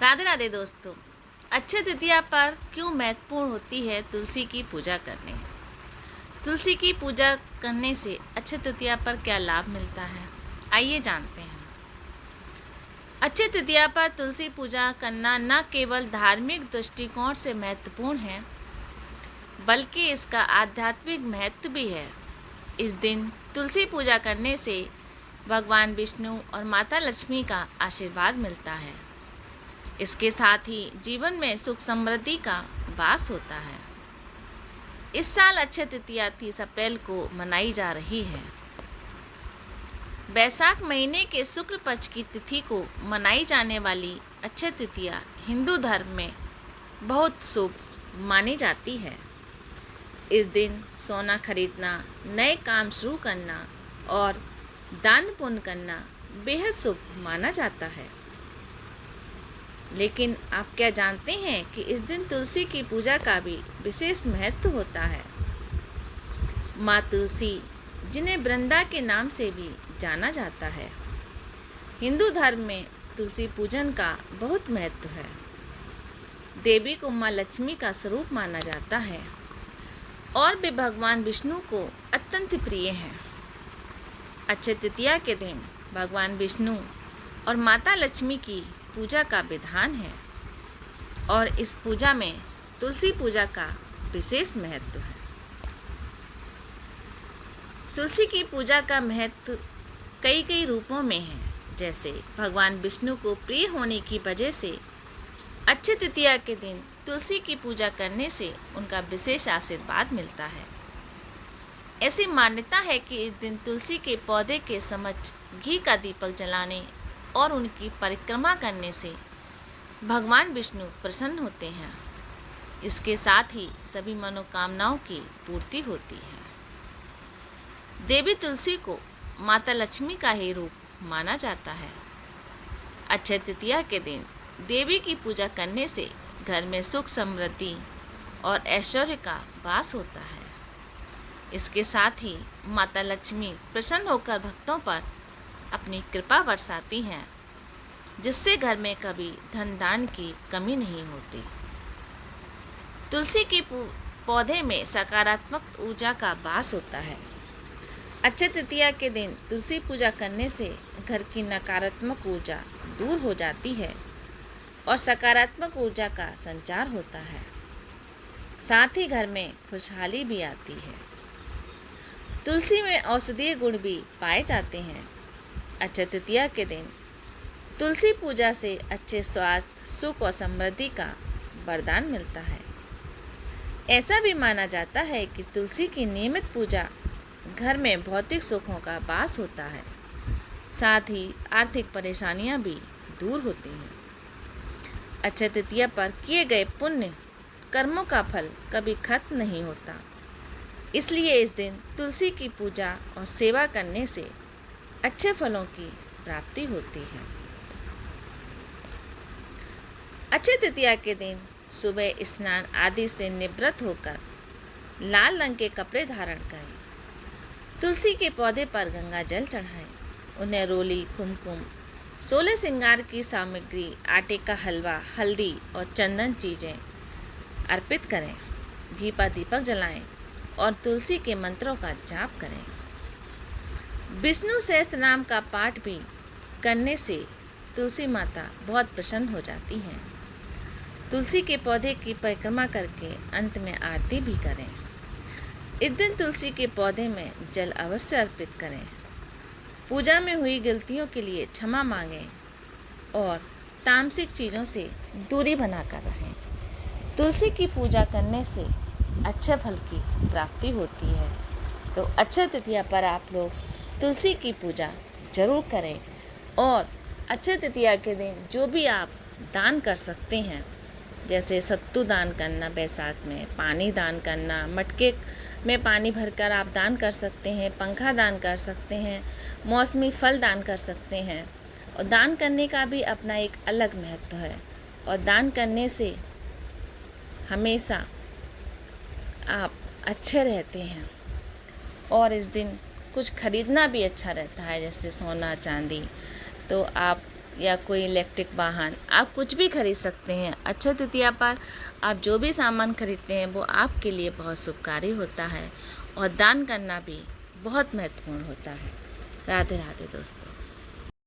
राधे राधे दोस्तों। अक्षय तृतीया पर क्यों महत्वपूर्ण होती है तुलसी की पूजा करने। तुलसी की पूजा करने से अक्षय तृतीया पर क्या लाभ मिलता है, आइए जानते हैं। अक्षय तृतीया पर तुलसी पूजा करना न केवल धार्मिक दृष्टिकोण से महत्वपूर्ण है, बल्कि इसका आध्यात्मिक महत्व भी है। इस दिन तुलसी पूजा करने से भगवान विष्णु और माता लक्ष्मी का आशीर्वाद मिलता है। इसके साथ ही जीवन में सुख समृद्धि का वास होता है। इस साल अक्षय तृतीया 30 अप्रैल को मनाई जा रही है। वैशाख महीने के शुक्ल पक्ष की तिथि को मनाई जाने वाली अक्षय तृतीया हिंदू धर्म में बहुत शुभ मानी जाती है। इस दिन सोना खरीदना, नए काम शुरू करना और दान पुण्य करना बेहद शुभ माना जाता है। लेकिन आप क्या जानते हैं कि इस दिन तुलसी की पूजा का भी विशेष महत्व होता है। माँ तुलसी, जिन्हें वृंदा के नाम से भी जाना जाता है, हिंदू धर्म में तुलसी पूजन का बहुत महत्व है। देवी को माँ लक्ष्मी का स्वरूप माना जाता है और वे भगवान विष्णु को अत्यंत प्रिय हैं। अक्षय तृतीया के दिन भगवान विष्णु और माता लक्ष्मी की पूजा का विधान है और इस पूजा में तुलसी पूजा का विशेष महत्व है। तुलसी की पूजा का महत्व कई रूपों में है। जैसे भगवान विष्णु को प्रिय होने की वजह से अक्षय तृतीया के दिन तुलसी की पूजा करने से उनका विशेष आशीर्वाद मिलता है। ऐसी मान्यता है कि इस दिन तुलसी के पौधे के समक्ष घी का दीपक जलाने और उनकी परिक्रमा करने से भगवान विष्णु प्रसन्न होते हैं। इसके साथ ही सभी मनोकामनाओं की पूर्ति होती है। देवी तुलसी को माता लक्ष्मी का ही रूप माना जाता है। अक्षय तृतीया के दिन देवी की पूजा करने से घर में सुख समृद्धि और ऐश्वर्य का वास होता है। इसके साथ ही माता लक्ष्मी प्रसन्न होकर भक्तों पर अपनी कृपा बरसाती हैं, जिससे घर में कभी धन दान की कमी नहीं होती। तुलसी के पौधे में सकारात्मक ऊर्जा का वास होता है। अक्षय तृतीया के दिन तुलसी पूजा करने से घर की नकारात्मक ऊर्जा दूर हो जाती है और सकारात्मक ऊर्जा का संचार होता है। साथ ही घर में खुशहाली भी आती है। तुलसी में औषधीय गुण भी पाए जाते हैं। अक्षय तृतीया के दिन तुलसी पूजा से अच्छे स्वास्थ्य, सुख और समृद्धि का वरदान मिलता है। ऐसा भी माना जाता है कि तुलसी की नियमित पूजा घर में भौतिक सुखों का वास होता है, साथ ही आर्थिक परेशानियां भी दूर होती हैं। अक्षय तृतीया पर किए गए पुण्य कर्मों का फल कभी खत्म नहीं होता, इसलिए इस दिन तुलसी की पूजा और सेवा करने से अच्छे फलों की प्राप्ति होती है। अक्षय तृतीया के दिन सुबह स्नान आदि से निवृत्त होकर लाल रंग के कपड़े धारण करें। तुलसी के पौधे पर गंगा जल चढ़ाएं। उन्हें रोली, कुमकुम, 16 श्रृंगार की सामग्री, आटे का हलवा, हल्दी और चंदन चीज़ें अर्पित करें। घी पर दीपक जलाएं और तुलसी के मंत्रों का जाप करें। विष्णु सहस्त्र नाम का पाठ भी करने से तुलसी माता बहुत प्रसन्न हो जाती हैं। तुलसी के पौधे की परिक्रमा करके अंत में आरती भी करें। इस दिन तुलसी के पौधे में जल अवश्य अर्पित करें। पूजा में हुई गलतियों के लिए क्षमा मांगें और तामसिक चीज़ों से दूरी बनाकर रहें। तुलसी की पूजा करने से अच्छे फल की प्राप्ति होती है। तो अक्षय तृतीया पर आप लोग तुलसी की पूजा जरूर करें और अक्षय तृतीया के दिन जो भी आप दान कर सकते हैं, जैसे सत्तू दान करना, बैसाख में पानी दान करना, मटके में पानी भरकर आप दान कर सकते हैं, पंखा दान कर सकते हैं, मौसमी फल दान कर सकते हैं। और दान करने का भी अपना एक अलग महत्व है और दान करने से हमेशा आप अच्छे रहते हैं। और इस दिन कुछ खरीदना भी अच्छा रहता है, जैसे सोना चांदी, तो आप या कोई इलेक्ट्रिक वाहन, आप कुछ भी खरीद सकते हैं। अक्षय तृतीया पर आप जो भी सामान खरीदते हैं वो आपके लिए बहुत शुभकारी होता है और दान करना भी बहुत महत्वपूर्ण होता है। राधे राधे दोस्तों।